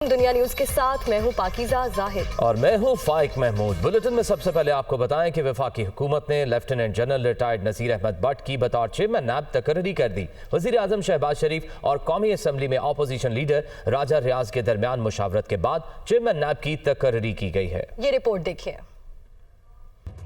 दुनिया न्यूज के साथ मैं हूं पाकीज़ा जाहिद और मैं हूं फाइक महमूद। बुलेटिन में सबसे पहले आपको बताएं कि वफाकी हुकूमत ने lieutenant general retired Nazir Ahmed Butt की बतौर चेयरमैन नैब तकर्री कर दी। वज़ीर आज़म शहबाज शरीफ और कौमी असम्बली में अपोजिशन लीडर राजा रियाज के दरमियान मुशावरत के बाद चेयरमैन नैब की तकर्री की गई है। ये रिपोर्ट देखिए।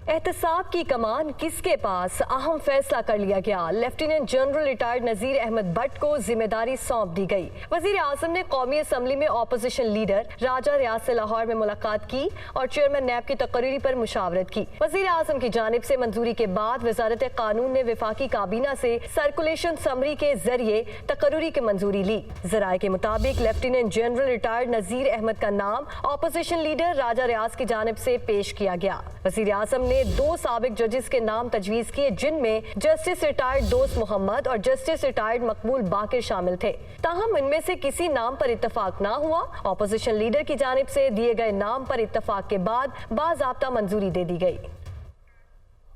एहतसाब की कमान किसके पास, अहम फैसला कर लिया गया। Lieutenant general retired Nazir Ahmed Butt को जिम्मेदारी सौंप दी गई। वज़ीर आज़म ने कौमी असम्बली में अपोजिशन लीडर राजा रियाज से लाहौर में मुलाकात की और चेयरमैन नैब की तकरीरी पर मुशावरत की। वज़ीर आज़म की जानिब से मंजूरी के बाद वजारत कानून ने वफाकी काबीना से सर्कुलेशन समरी के जरिए तकरीरी की मंजूरी ली। जराये के मुताबिक lieutenant general retired Nazir Ahmad का नाम अपोजिशन लीडर राजा रियाज की जानिब से पेश किया गया। वज़ीर आज़म ने 2 साबिक जजेस के नाम तजवीज़ किए, जिनमें जस्टिस रिटायर्ड दोस्त मोहम्मद और जस्टिस रिटायर्ड मकबूल बाकिर शामिल थे। ताहम इनमें से किसी नाम पर इत्तफाक ना हुआ। अपोजिशन लीडर की जानिब से दिए गए नाम पर इत्तफाक के बाद बाज़ाब्ता मंजूरी दे दी गई।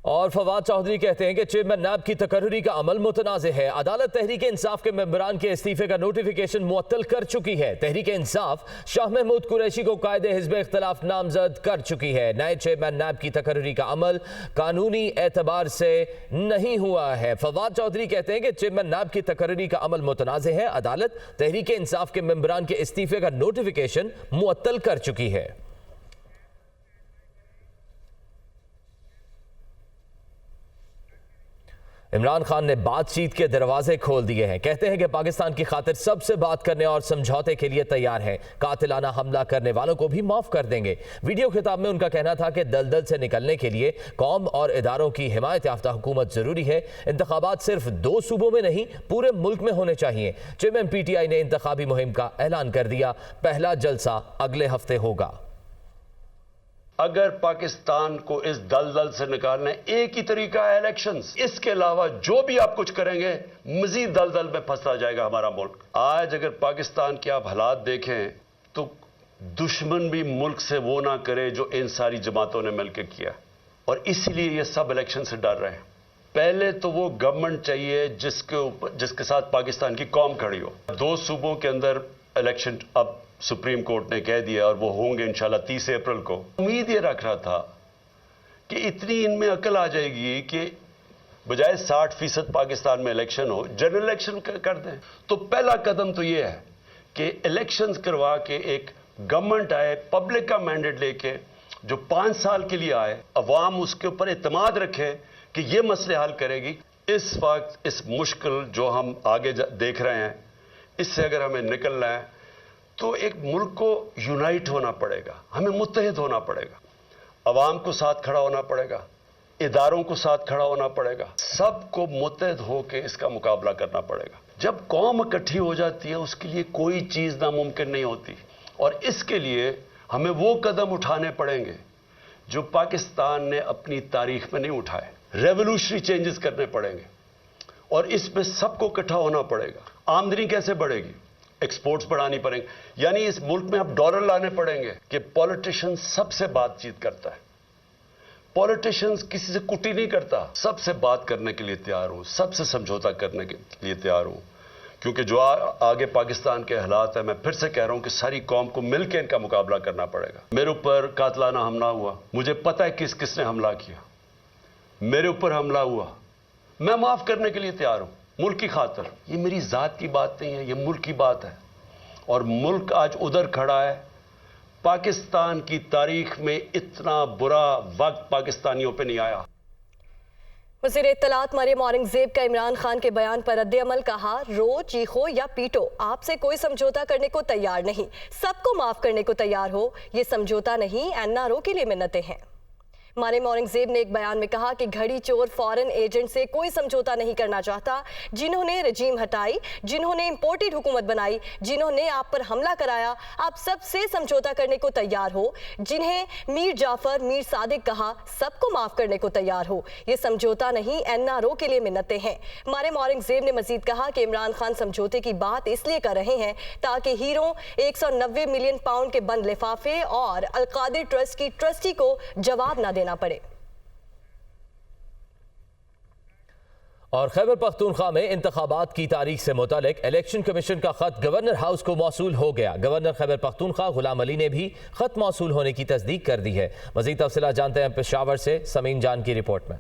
और फवाद चौधरी कहते हैं कि चेयरमैन नैब की तकर्री का अमल मुतनाज़ है। अदालत तहरीक इंसाफ के मेंबरान के इस्तीफे का नोटिफिकेशन मुअत्तल कर चुकी है। तहरीक इंसाफ शाह महमूद कुरैशी को कायदे हिज़्ब इख्तिलाफ नामजद कर चुकी है। नए चेयरमैन नैब की तकर्री का अमल कानूनी एतबार से नहीं हुआ है। फवाद चौधरी कहते हैं कि चेयरमैन नैब की तकर्री का अमल मुतनाज़ है। अदालत तहरीक इंसाफ के मेंबरान के इस्तीफे का नोटिफिकेशन मुअत्तल कर चुकी है। इमरान खान ने बातचीत के दरवाजे खोल दिए हैं। कहते हैं कि पाकिस्तान की खातिर सबसे बात करने और समझौते के लिए तैयार हैं। कातिलाना हमला करने वालों को भी माफ कर देंगे। वीडियो खिताब में उनका कहना था कि दलदल से निकलने के लिए कौम और इदारों की हिमायत याफ्ता हुकूमत जरूरी है। इंतखाबात सिर्फ 2 सूबों में नहीं पूरे मुल्क में होने चाहिए। चेयरमैन PTI ने इंतखाबी मुहिम का ऐलान कर दिया। पहला जलसा अगले हफ्ते होगा। अगर पाकिस्तान को इस दलदल से निकालना एक ही तरीका है इलेक्शंस। इसके अलावा जो भी आप कुछ करेंगे मजीद दलदल में फंसता जाएगा हमारा मुल्क। आज अगर पाकिस्तान के आप हालात देखें तो दुश्मन भी मुल्क से वो ना करे जो इन सारी जमातों ने मिलकर किया, और इसीलिए ये सब इलेक्शन से डर रहे हैं। पहले तो वो गवर्नमेंट चाहिए जिसके साथ पाकिस्तान की कौम खड़ी हो। 2 सूबों के अंदर इलेक्शन अब सुप्रीम कोर्ट ने कह दिया और वो होंगे इंशाल्लाह 30 अप्रैल को। उम्मीद ये रख रहा था कि इतनी इनमें अकल आ जाएगी कि बजाय 60% पाकिस्तान में इलेक्शन हो, जनरल इलेक्शन कर दें। तो पहला कदम तो ये है कि इलेक्शंस करवा के एक गवर्नमेंट आए पब्लिक का मैंडेट लेके, जो 5 साल के लिए आए, अवाम उसके ऊपर इत्मीनान रखे कि ये मसले हल करेगी। इस वक्त इस मुश्किल जो हम आगे देख रहे हैं, इससे अगर हमें निकलना है तो एक मुल्क को यूनाइट होना पड़ेगा, हमें मुत्तहिद होना पड़ेगा, अवाम को साथ खड़ा होना पड़ेगा, इदारों को साथ खड़ा होना पड़ेगा, सबको मुत्तहिद होकर इसका मुकाबला करना पड़ेगा। जब कौम इकट्ठी हो जाती है उसके लिए कोई चीज़ नामुमकिन नहीं होती, और इसके लिए हमें वो कदम उठाने पड़ेंगे जो पाकिस्तान ने अपनी तारीख में नहीं उठाए। रेवोल्यूशनरी चेंजेस करने पड़ेंगे और इसमें सबको इकट्ठा होना पड़ेगा। आमदनी कैसे बढ़ेगी? एक्सपोर्ट्स बढ़ानी पड़ेंगे, यानी इस मुल्क में अब डॉलर लाने पड़ेंगे कि पॉलिटिशियन सबसे बातचीत करता है। पॉलिटिशियन किसी से कुटी नहीं करता, सबसे बात करने के लिए तैयार हूं, सबसे समझौता करने के लिए तैयार हूं, क्योंकि जो आगे पाकिस्तान के हालात है, मैं फिर से कह रहा हूं कि सारी कौम को मिलकर इनका मुकाबला करना पड़ेगा। मेरे ऊपर कातलाना हमला हुआ, मुझे पता है किसने हमला किया, मेरे ऊपर हमला हुआ, मैं माफ करने के लिए तैयार हूं मुल्क की खातिर। ये मेरी जात की बात नहीं है, ये मुल्क की बात है, और मुल्क आज उधर खड़ा है। पाकिस्तान की तारीख में इतना बुरा वक्त पाकिस्तानियों पे नहीं आया। वज़ीर इत्तलात मरियम औरंगज़ेब का इमरान खान के बयान पर रद्द-ए-अमल। कहा, रो, चीखो या पीटो, आपसे कोई समझौता करने को तैयार नहीं, सबको माफ करने को तैयार हो। ये समझौता नहीं, NRO के लिए मिन्नतें हैं। मरियम औरंगज़ेब ने एक बयान में कहा कि घड़ी चोर फॉरेन एजेंट से कोई समझौता नहीं करना चाहता। जिन्होंने रजीम हटाई, जिन्होंने इंपोर्टेड हुकूमत बनाई, जिन्होंने आप पर हमला कराया, आप सबसे समझौता करने को तैयार हो। जिन्हें मीर जाफर, मीर सादिक कहा, सबको माफ करने को तैयार हो। ये समझौता नहीं, NRO के लिए मिन्नतें हैं। मरियम औरंगज़ेब ने मजीद कहा कि इमरान खान समझौते की बात इसलिए कर रहे हैं ताकि हीरो 190 मिलियन पाउंड के बंद लिफाफे और अलकादिर ट्रस्ट की ट्रस्टी को जवाब न देना पड़े। اور خیبر پختونخوا میں انتخابات کی تاریخ سے متعلق الیکشن کمیشن کا خط گورنر ہاؤس کو موصول ہو گیا۔ گورنر خیبر پختونخوا غلام علی نے بھی خط موصول ہونے کی تصدیق کر دی ہے۔ مزید تفصیلات جانتے ہیں پشاور سے سمین جان کی رپورٹ میں۔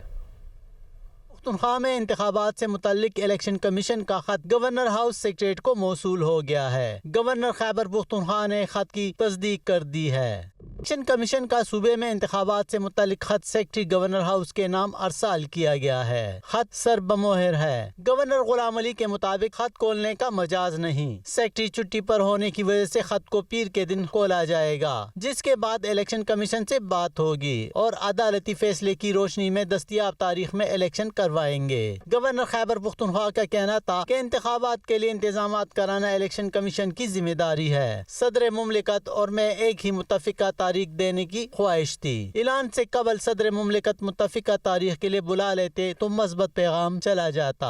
پختونخوا میں انتخابات سے متعلق الیکشن کمیشن کا خط گورنر ہاؤس سیکریٹریٹ کو موصول ہو گیا ہے۔ گورنر خیبر پختونخوا نے خط کی تصدیق کر دی ہے۔ الیکشن کمیشن کا صوبے میں انتخابات سے متعلق خط سیکریٹری گورنر ہاؤس کے نام ارسال کیا گیا ہے۔ خط سر بموہر ہے۔ گورنر غلام علی کے مطابق خط کھولنے کا مجاز نہیں، سیکریٹری چھٹی پر ہونے کی وجہ سے خط کو پیر کے دن کھولا جائے گا، جس کے بعد الیکشن کمیشن سے بات ہوگی اور عدالتی فیصلے کی روشنی میں دستیاب تاریخ میں الیکشن کروائیں گے۔ گورنر خیبر پختونخوا کا کہنا تھا کہ انتخابات کے لیے انتظامات کرانا الیکشن کمیشن کی ذمہ داری ہے۔ صدر مملکت اور میں ایک ہی متفقہ تاریخ دینے کی خواہش تھی۔ اعلان سے قبل صدر مملکت متفقہ تاریخ کے لیے بلا لیتے تو مثبت پیغام چلا جاتا۔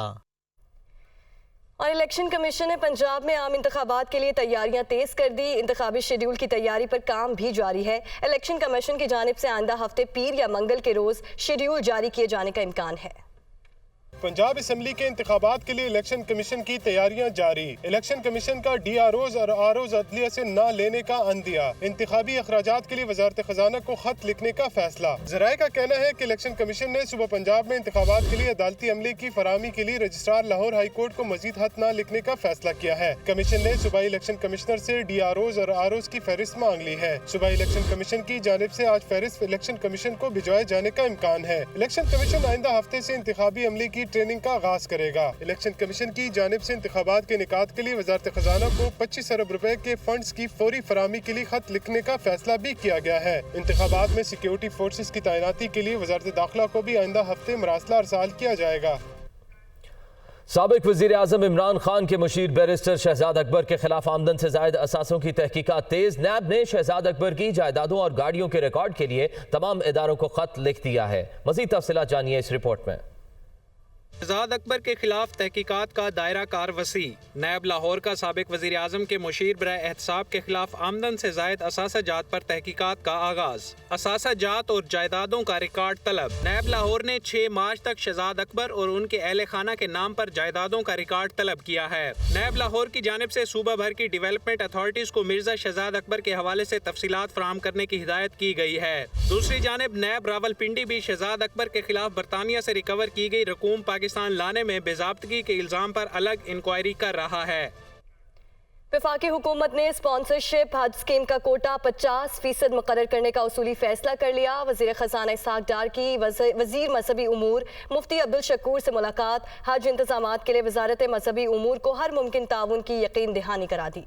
اور الیکشن کمیشن نے پنجاب میں عام انتخابات کے لیے تیاریاں تیز کر دی۔ انتخابی شیڈیول کی تیاری پر کام بھی جاری ہے۔ الیکشن کمیشن کی جانب سے آئندہ ہفتے پیر یا منگل کے روز شیڈیول جاری کیے جانے کا امکان ہے۔ پنجاب اسمبلی کے انتخابات کے لیے الیکشن کمیشن کی تیاریاں جاری۔ الیکشن کمیشن کا ڈی آر اوز اور آر اوز عدلیہ سے نہ لینے کا عندیہ۔ انتخابی اخراجات کے لیے وزارت خزانہ کو خط لکھنے کا فیصلہ۔ ذرائع کا کہنا ہے کہ الیکشن کمیشن نے صوبہ پنجاب میں انتخابات کے لیے عدالتی عملے کی فراہمی کے لیے رجسٹرار لاہور ہائی کورٹ کو مزید خط نہ لکھنے کا فیصلہ کیا ہے۔ کمیشن نے صوبائی الیکشن کمشنر سے ڈی آر اوز اور آر اوز کی فہرست مانگ لی ہے۔ صوبائی الیکشن کمیشن کی جانب سے آج فہرست الیکشن کمیشن کو بھجوائے جانے کا امکان ہے۔ الیکشن کمیشن آئندہ ہفتے سے انتخابی عملے کی ٹریننگ کا آغاز کرے گا۔ الیکشن کمیشن کی جانب سے انتخابات کے انعقاد کے لیے وزارت خزانہ کو 25 ارب روپے کے فنڈز کی فوری فراہمی کے لیے خط لکھنے کا فیصلہ بھی کیا گیا ہے۔ انتخابات میں سیکیورٹی فورسز کی تعیناتی کے لیے وزارت داخلہ کو بھی آئندہ ہفتے مراسلہ ارسال کیا جائے گا۔ سابق وزیر اعظم عمران خان کے مشیر بیرسٹر شہزاد اکبر کے خلاف آمدن سے زائد اثاثوں کی تحقیقات تیز۔ نیب نے شہزاد اکبر کی جائیدادوں اور گاڑیوں کے ریکارڈ کے لیے تمام اداروں کو خط لکھ دیا ہے۔ مزید تفصیلات جانیے اس رپورٹ میں۔ شہزاد اکبر کے خلاف تحقیقات کا دائرہ کار وسیع۔ نیب لاہور کا سابق وزیر اعظم کے مشیر برائے احتساب کے خلاف آمدن سے زائد اثاثہ جات پر تحقیقات کا آغاز۔ اثاثہ جات اور جائیدادوں کا ریکارڈ طلب۔ نیب لاہور نے 6 مارچ تک شہزاد اکبر اور ان کے اہل خانہ کے نام پر جائیدادوں کا ریکارڈ طلب کیا ہے۔ نیب لاہور کی جانب سے صوبہ بھر کی ڈیولپمنٹ اتھارٹیز کو مرزا شہزاد اکبر کے حوالے سے تفصیلات فراہم کرنے کی ہدایت کی گئی ہے۔ دوسری جانب نیب راولپنڈی بھی شہزاد اکبر کے خلاف برطانیہ سے ریکور کی گئی رقوم پاکستان لانے میں بے ضابطگی کے الزام پر الگ انکوائری کر رہا ہے۔ وفاقی حکومت نے اسپانسرشپ حج اسکیم کا کوٹا 50% مقرر کرنے کا اصولی فیصلہ کر لیا۔ وزیر خزانہ اسحاق ڈار کی وزیر مذہبی امور مفتی عبدالشکور سے ملاقات۔ حج انتظامات کے لیے وزارت مذہبی امور کو ہر ممکن تعاون کی یقین دہانی کرا دی۔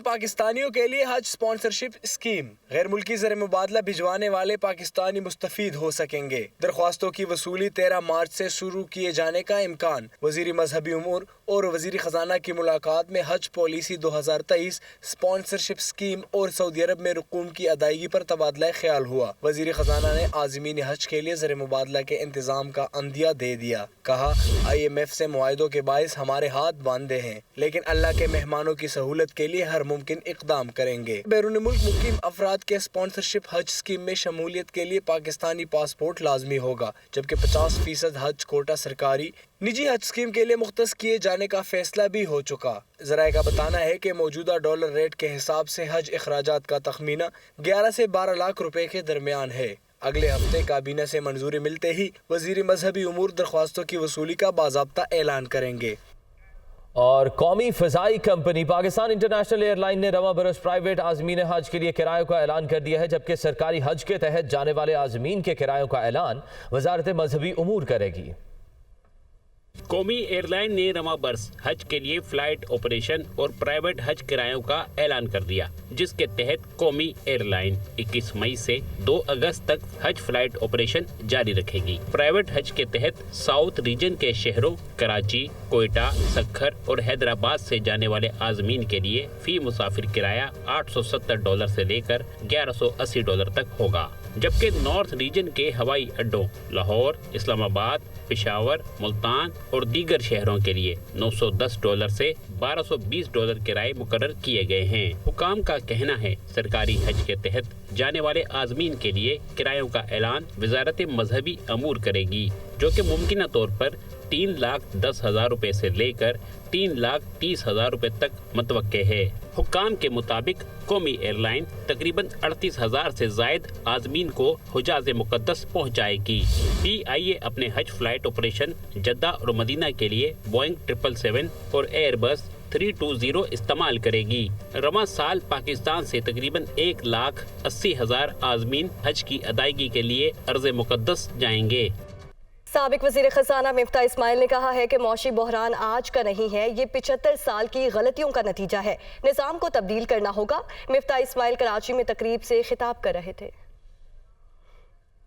پاکستانیوں کے لیے حج اسپانسرشپ اسکیم، غیر ملکی زر مبادلہ بھجوانے والے پاکستانی مستفید ہو سکیں گے۔ درخواستوں کی وصولی 13 مارچ سے شروع کیے جانے کا امکان۔ وزیر مذہبی امور اور وزیر خزانہ کی ملاقات میں حج پالیسی 2023 اسپانسرشپ اسکیم اور سعودی عرب میں رقوم کی ادائیگی پر تبادلہ خیال ہوا۔ وزیر خزانہ نے عازمین حج کے لیے زر مبادلہ کے انتظام کا عندیہ دے دیا۔ کہا IMF سے معاہدوں کے باعث ہمارے ہاتھ باندھے ہیں، لیکن اللہ کے مہمانوں کی سہولت کے لیے ہر ممکن اقدام کریں گے۔ بیرون ملک مقیم افراد کے اسپانسرشپ حج اسکیم میں شمولیت کے لیے پاکستانی پاسپورٹ لازمی ہوگا، جبکہ 50% حج کوٹا سرکاری نجی حج اسکیم کے لیے مختص کیے جانے کا فیصلہ بھی ہو چکا۔ ذرائع کا بتانا ہے کہ موجودہ ڈالر ریٹ کے حساب سے حج اخراجات کا تخمینہ 11 سے 12 لاکھ روپے کے درمیان ہے۔ اگلے ہفتے کابینہ سے منظوری ملتے ہی وزیر مذہبی امور درخواستوں کی وصولی کا باضابطہ اعلان کریں گے۔ اور قومی فضائی company Pakistan international air line نے رواں برس پرائیویٹ عازمین حج کے لیے کرایوں کا اعلان کر دیا ہے، جبکہ سرکاری حج کے تحت جانے والے عازمین کے کرایوں کا اعلان وزارت مذہبی امور کرے گی۔ قومی ایئر لائن نے رواں برس حج کے لیے فلائٹ آپریشن اور پرائیویٹ حج کرایوں کا اعلان کر دیا، جس کے تحت قومی ایئر لائن 21 مئی سے 2 اگست تک حج فلائٹ آپریشن جاری رکھے گی۔ پرائیویٹ حج کے تحت ساؤتھ ریجن کے شہروں کراچی، کوئٹہ، سکھر اور حیدرآباد سے جانے والے عازمین کے لیے فی مسافر کرایہ $870 سے لے کر $1180 تک ہوگا، جبکہ نارتھ ریجن کے ہوائی اڈوں لاہور، اسلام آباد، پشاور، ملتان اور دیگر شہروں کے لیے $910 سے $1220 کرائے مقرر کیے گئے ہیں۔ حکام کا کہنا ہے سرکاری حج کے تحت جانے والے عازمین کے لیے کرایوں کا اعلان وزارت مذہبی امور کرے گی۔ जो कि मुमकिना तौर पर 3,10,000 रुपए से लेकर 3,30,000 रुपए तक मुतवक्के है। हुक्काम के मुताबिक कौमी एयरलाइन तकरीबन 38,000 से जायद आज़मीन को हुजाज मुक़द्दस पहुँचाएगी। PIA अपने हज फ्लाइट ऑपरेशन जद्दा और मदीना के लिए बोइंग 777 और एयरबस 320 इस्तेमाल करेगी। रवां साल पाकिस्तान से तकरीबन 1,80,000 आज़मीन हज की अदायगी के लिए अर्ज़ मुक़द्दस जाएंगे। साबिक वज़ीर ख़ज़ाना मिफ्ता इस्माइल ने कहा है कि मौशी बहरान आज का नहीं है, ये 75 साल की गलतियों का नतीजा है। निज़ाम को तब्दील करना होगा। मिफ्ता इस्माइल कराची में तकरीब से खिताब कर रहे थे।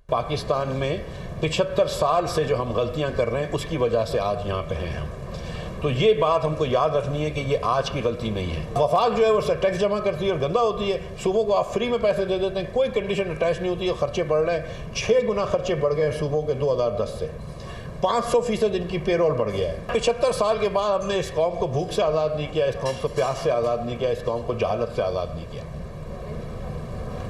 पाकिस्तान में 75 साल से जो हम गलतियां कर रहे हैं उसकी वजह से आज यहाँ पे हैं हम, तो ये बात हमको याद रखनी है कि ये आज की गलती नहीं है। वफाक जो है वो टैक्स जमा करती है और गंदा होती है। सूबों को आप फ्री में पैसे दे देते हैं, कोई कंडीशन अटैच नहीं होती है। खर्चे बढ़ रहे हैं, 6 गुना खर्चे बढ़ गए सूबों के 2010 से। 500% इनकी पेरोल बढ़ गया है। 75 साल के बाद हमने इस कौम को भूख से आज़ाद नहीं किया, इस कौम को प्यास से आज़ाद नहीं किया, इस कौम को जहालत से आज़ाद नहीं किया।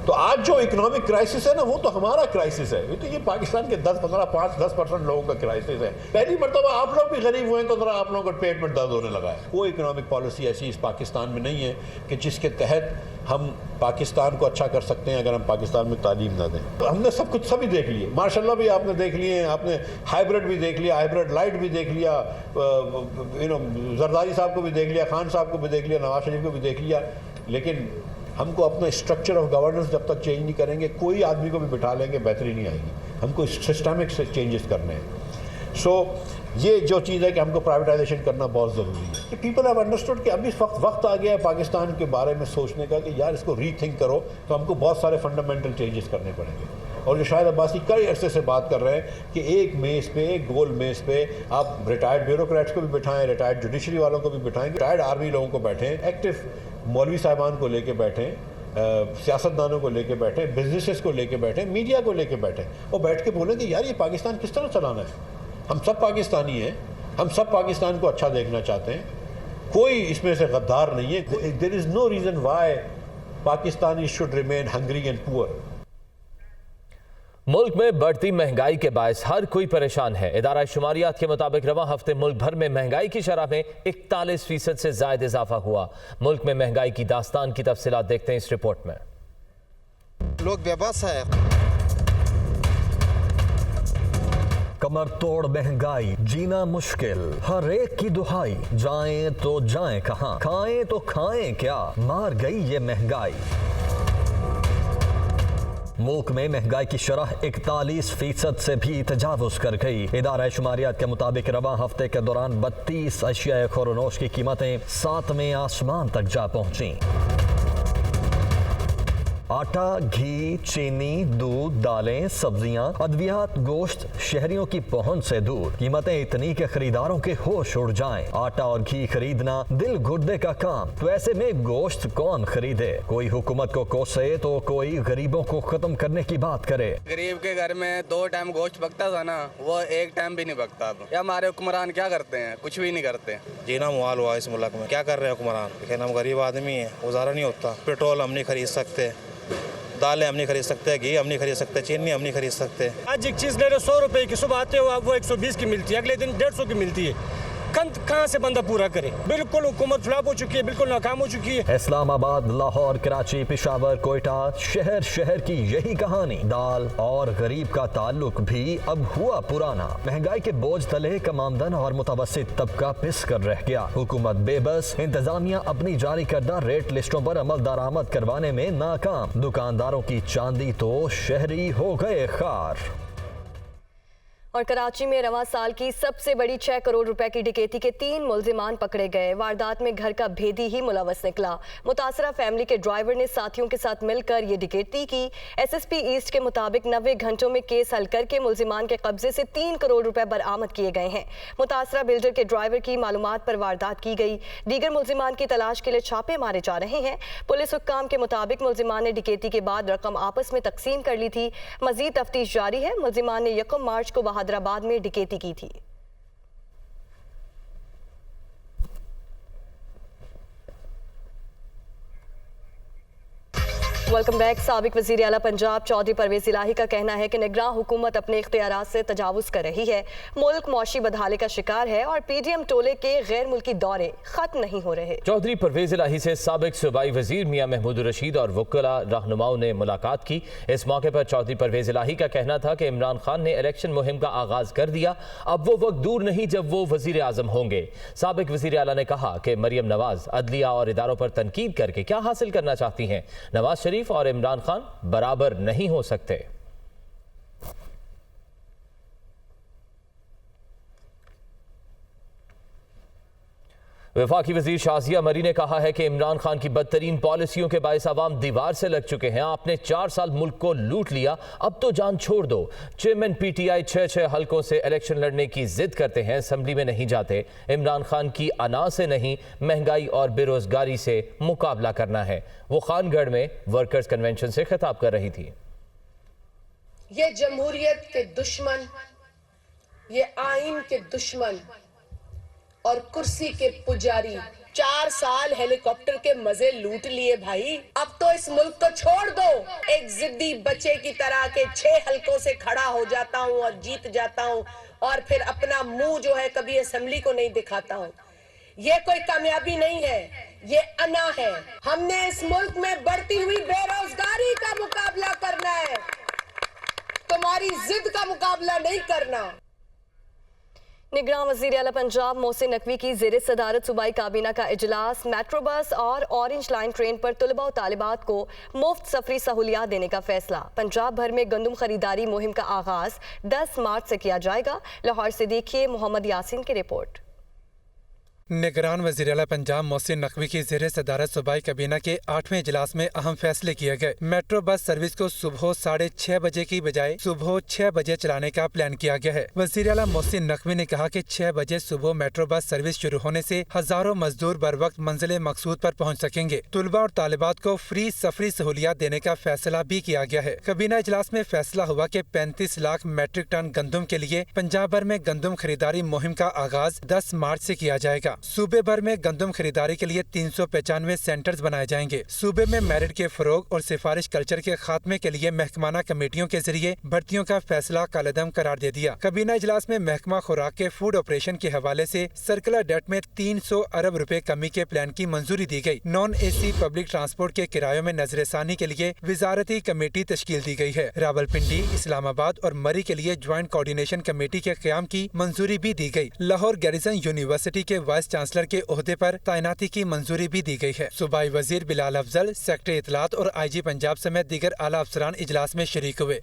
तो आज जो इकोनॉमिक क्राइसिस है ना, वो तो हमारा क्राइसिस है। ये तो ये पाकिस्तान के 10% लोगों का क्राइसिस है। पहली मरतबा आप लोग भी गरीब हुए तो ज़रा आप लोगों को पेट में दर्द होने लगा है। कोई इकोनॉमिक पॉलिसी ऐसी इस पाकिस्तान में नहीं है कि जिसके तहत हम पाकिस्तान को अच्छा कर सकते हैं अगर हम पाकिस्तान में तालीम ना दें। तो हमने सब कुछ सभी देख लिए, माशाल्लाह भी आपने देख लिए हैं, आपने हाइब्रिड भी देख लिया, हाइब्रिड लाइट भी देख लिया, जरदारी साहब को भी देख लिया, खान साहब को भी देख लिया, नवाज शरीफ को भी देख लिया। लेकिन हमको अपना स्ट्रक्चर ऑफ गवर्नेंस जब तक चेंज नहीं करेंगे, कोई आदमी को भी बिठा लेंगे बेहतरी नहीं आएगी। हमको सिस्टमिक से चेंजेस करने हैं। सो ये जो चीज़ है कि हमको प्राइवेटाइजेशन करना बहुत ज़रूरी है कि पीपल हैव अंडरस्टूड कि अभी वक्त आ गया है पाकिस्तान के बारे में सोचने का कि यार इसको रीथिंक करो। तो हमको बहुत सारे फंडामेंटल चेंजेस करने पड़ेंगे। और जो शायद अब्बासी कई अरसे से बात कर रहे हैं कि एक मेज़ पे, एक गोल मेज़ पे आप रिटायर्ड ब्यूरोक्रेट्स को भी बिठाएं, रिटायर्ड जुडिशरी वालों को भी बिठाएं, रिटायर्ड आर्मी लोगों को बैठें, एक्टिव मौलवी साहिबान को लेके बैठें, सियासतदानों को लेके बैठें, बिजनेसेस को लेके बैठें, मीडिया को लेके बैठें और बैठ के बोलें कि यार ये पाकिस्तान किस तरह चलाना है। हम सब पाकिस्तानी हैं, हम सब पाकिस्तान को अच्छा देखना चाहते हैं, कोई इसमें से गद्दार नहीं है। There is no reason why Pakistani should remain hungry and poor. मुल्क में बढ़ती महंगाई के बायस हर कोई परेशान है। इदारा शुमारियात के मुताबिक रवां हफ्ते मुल्क भर में महंगाई की शरह में 41% से ज्यादा इजाफा हुआ। मुल्क में महंगाई की दास्तान की तफसीलात देखते हैं इस रिपोर्ट में। लोग बेबस है। कमर तोड़ महंगाई, जीना मुश्किल, हर एक की दुहाई, जाएं तो जाएं कहां, खाएं तो खाएं क्या, मार गई ये महंगाई। मुल्क में महंगाई की शरह 41% से भी तजावुज कर गई। इदारा शुमारियात के मुताबिक रवां हफ्ते के दौरान 32 अशिया खुरनोश की कीमतें 7वें आसमान तक जा पहुंची। आटा, घी, चीनी, दूध, दालें, सब्जियां, अद्वियात, गोश्त शहरियों की पहुंच से दूर। कीमतें इतनी के खरीदारों के होश उड़ जाएं। आटा और घी खरीदना दिल गुर्दे का काम, तो ऐसे में गोश्त कौन खरीदे? कोई हुकूमत को कोसे तो कोई गरीबों को खत्म करने की बात करे। गरीब के घर में 2 टाइम गोश्त पकता था ना, वो 1 टाइम भी नहीं पकता। या हमारे हुक्मरान क्या करते हैं? कुछ भी नहीं करते। जीना मुहाल हुआ इस मुल्क में। क्या कर रहे हैं हुक्मरान? लेकिन हम गरीब आदमी हैं, गुजारा नहीं होता। पेट्रोल हम नहीं खरीद सकते, दालें हम नहीं खरीद सकते, घी हम नहीं खरीद सकते, चीनी हम नहीं खरीद सकते। आज एक चीज़ ले रहे 100 रुपए की, सुबह आते हो वो 120 की मिलती है, अगले दिन 150 की मिलती है। खंत कहाँ से बंदा पूरा करे? बिल्कुल हुकूमत फ्लॉप हो चुकी है, बिल्कुल नाकाम हो चुकी है। इस्लामाबाद, लाहौर, कराची, पेशावर, कोयटा, शहर शहर की यही कहानी। दाल और गरीब का ताल्लुक भी अब हुआ पुराना। महंगाई के बोझ तले कम आमदन और मुतवस्सित तबका पिस कर रह गया। हुकूमत बेबस, इंतजामिया अपनी जारी करदा रेट लिस्टों पर अमल दरामद करवाने में नाकाम। दुकानदारों की चांदी तो शहरी हो गए खार। और कराची में रवां साल की सबसे बड़ी 6 करोड़ रुपए की डकैती के 3 मुलजिमान पकड़े गए। वारदात में घर का भेदी ही मुलवस निकला। मुतासरा फैमिली के ड्राइवर ने साथियों के साथ मिलकर ये डकैती की। SSP ईस्ट के मुताबिक 90 घंटों में केस हल करके मुलजिमान के कब्जे से 3 करोड़ रुपए बरामद किए गए हैं। मुतासरा बिल्डर के ड्राइवर की मालूमात पर वारदात की गई। दीगर मुलजिमान की तलाश के लिए छापे मारे जा रहे हैं। पुलिस हुक्काम के मुताबिक मुलजिमान ने डकैती के बाद रकम आपस में तकसीम कर ली थी। मजीद तफ्तीश जारी है। मुलजिमान ने 1 मार्च को हैदराबाद में डकैती की थी। Welcome back. साबिक वज़ीर आला पंजाब चौधरी परवेज़ इलाही का कहना है कि निगरान हुकूमत अपने इख्तियारात से तजावुज़ कर रही है, मुल्क मौशी बदहाली का शिकार है और PDM टोले के गैर मुल्की दौरे खत्म नहीं हो रहे। चौधरी परवेज़ इलाही से साबिक सूबाई वज़ीर मियां महमूद रशीद और वकला रहनुमाओं ने मुलाकात की। इस मौके पर चौधरी परवेज़ इलाही का कहना था कि इमरान खान ने इलेक्शन मुहिम का आगाज़ कर दिया, अब वो वक्त दूर नहीं जब वो वज़ीर आज़म होंगे। साबिक वज़ीर आला ने कहा कि मरियम नवाज अदलिया और इदारों पर तनकीद करके क्या हासिल करना चाहती हैं। नवाज शरीफ और इमरान खान बराबर नहीं हो सकते। वफाकी वजीर शाजिया मरी ने कहा है कि इमरान खान की बदतरीन पॉलिसियों के बायस अवाम दीवार से लग चुके हैं। आपने 4 साल मुल्क को लूट लिया, अब तो जान छोड़ दो। चेयरमैन PTI 6 हलकों से इलेक्शन लड़ने की जिद करते हैं, असम्बली में नहीं जाते। इमरान खान की अना से नहीं, महंगाई और बेरोजगारी से मुकाबला करना है। वो खानगढ़ में वर्कर्स कन्वेंशन से खिताब कर रही थी। ये जमहूरियत के दुश्मन, ये आइन के दुश्मन और कुर्सी के पुजारी 4 साल हेलीकॉप्टर के मजे लूट लिए भाई, अब तो इस मुल्क को छोड़ दो। एक जिद्दी बच्चे की तरह के 6 हलकों से खड़ा हो जाता हूँ और जीत जाता हूँ और फिर अपना मुंह जो है कभी असेंबली को नहीं दिखाता हूँ। ये कोई कामयाबी नहीं है, ये अना है। हमने इस मुल्क में बढ़ती हुई बेरोजगारी का मुकाबला करना है, तुम्हारी जिद का मुकाबला नहीं करना। निगरान वज़ीर आला पंजाब मोहसिन नकवी की ज़ेर सदारत सूबाई काबीना का इजलास मेट्रो बस और ऑरेंज लाइन ट्रेन पर तलबा और तालिबात को मुफ्त सफरी सहूलियात देने का फैसला। पंजाब भर में गंदम खरीदारी मुहिम का आगाज 10 मार्च से किया जाएगा। लाहौर से देखिए मोहम्मद यासीन की रिपोर्ट। निगरान वज़ीर आला पंजाब मोहसिन नकवी की ज़ेर सदारत सूबाई काबीना के 8वें इजलास में अहम फैसले किए गए। मेट्रो बस सर्विस को सुबह 6:30 बजे की बजाय सुबह 6 बजे चलाने का प्लान किया गया है। वज़ीर आला मोहसिन नकवी ने कहा कि 6 बजे सुबह मेट्रो बस सर्विस शुरू होने से हजारों मजदूर बर वक्त मंजिल मकसूद पर पहुँच सकेंगे। तलबा और तालिबात को फ्री सफरी सहूलियात देने का फैसला भी किया गया है। काबीना इजलास में फैसला हुआ कि 35 लाख मैट्रिक टन गंदम के लिए पंजाब भर में गंदम खरीदारी मुहिम का आगाज 10 मार्च से किया जाएगा। सूबे भर में गंदम खरीदारी के लिए 395 सेंटर्स बनाए जाएंगे। सूबे में मेरिट के फरोग और सिफारिश कल्चर के खात्मे के लिए महकमाना कमेटियों के जरिए भर्तियों का फैसला कलदम करार दे दिया। काबीना इजलास में महकमा खुराक के फूड ऑपरेशन के हवाले से सर्कुलर डेट में 300 अरब रुपए कमी के प्लान की मंजूरी दी गई। नॉन AC पब्लिक ट्रांसपोर्ट के किरायों में नजरसानी के लिए विजारती कमेटी तश्कील दी गई है। रावलपिंडी, इस्लामाबाद और मरी के लिए ज्वाइंट कोऑर्डिनेशन कमेटी के क़याम की मंजूरी भी दी गई। लाहौर गैरिसन यूनिवर्सिटी के वाइस चांसलर के ओहदे पर तैनाती की मंजूरी भी दी गई है। सूबाई वजीर बिलाल अफजल, सेक्रेटरी इत्तलात और IG पंजाब समेत दीगर आला अफसरान इजलास में शरीक हुए।